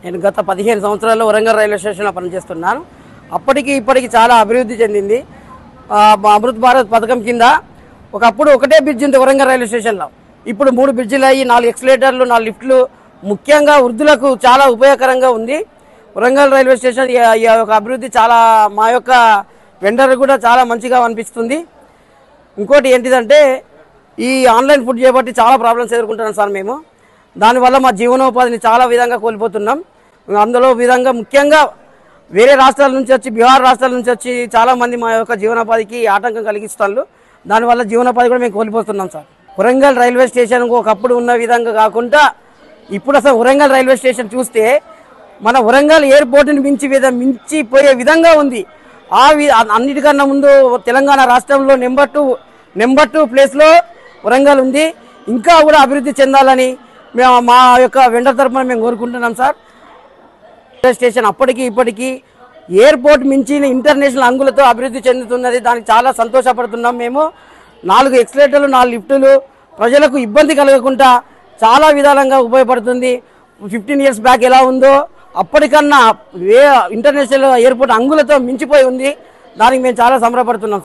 నేను గత 15 సంవత్సరాల్లో వరంగల్ రైల్వే స్టేషన్లో పనిచేస్తున్నాను. అప్పటికి ఇప్పటికి చాలా అభివృద్ధి చెందింది. అమృత్ భారత్ పథకం కింద ఒకప్పుడు ఒకటే బ్రిడ్జ్ ఉంది వరంగల్ రైల్వే స్టేషన్లో. ఇప్పుడు 3 బ్రిడ్జిలు అయ్యి 4 ఎక్స్లేటర్లు 4 లిఫ్ట్లు ముఖ్యంగా వృద్ధులకు చాలా ఉపయోగకరంగా ఉంది. వరంగల్ రైల్వే స్టేషన్ ఈ యొక్క అభివృద్ధి చాలా మా యొక్క వెండర్ కూడా చాలా మంచిగా అనిపిస్తుంది. ఇంకోటి ఏంటిదంటే ఈ ఆన్లైన్ ఫుడ్ చేయబట్టి చాలా ప్రాబ్లమ్స్ ఎదుర్కొంటున్నాం సార్. మేము దానివల్ల మా జీవనోపాధిని చాలా విధంగా కోల్పోతున్నాం. అందులో విధంగా ముఖ్యంగా వేరే రాష్ట్రాల నుంచి వచ్చి బీహార్ రాష్ట్రాల నుంచి వచ్చి చాలామంది మా యొక్క జీవనోపాధికి ఆటంకం కలిగిస్తారు. దానివల్ల జీవనోపాధి కూడా మేము కోల్పోతున్నాం సార్. వరంగల్ రైల్వే స్టేషన్ ఒకప్పుడు ఉన్న విధంగా కాకుండా ఇప్పుడు అసలు వరంగల్ రైల్వే స్టేషన్ చూస్తే మన వరంగల్ ఎయిర్పోర్ట్ని మించిపోయే విధంగా ఉంది. అన్నిటికన్నా ముందు తెలంగాణ రాష్ట్రంలో నెంబర్ 2 ప్లేస్లో వరంగల్ ఉంది. ఇంకా కూడా అభివృద్ధి చెందాలని మేము మా యొక్క వెండర్ తరఫున మేము కోరుకుంటున్నాం సార్. రైల్వే స్టేషన్ అప్పటికి ఇప్పటికీ ఎయిర్పోర్ట్ మించిన ఇంటర్నేషనల్ అంగులతో అభివృద్ధి చెందుతున్నది. దానికి చాలా సంతోషపడుతున్నాం. మేము 4 ఎక్స్లేటర్లు 4 లిఫ్టులు ప్రజలకు ఇబ్బంది కలగకుండా చాలా విధాలుగా ఉపయోగపడుతుంది. 15 ఇయర్స్ బ్యాక్ ఎలా ఉందో అప్పటికన్నా ఇంటర్నేషనల్ ఎయిర్పోర్ట్ అంగులతో మించిపోయి ఉంది. దానికి మేము చాలా సంబరపడుతున్నాం.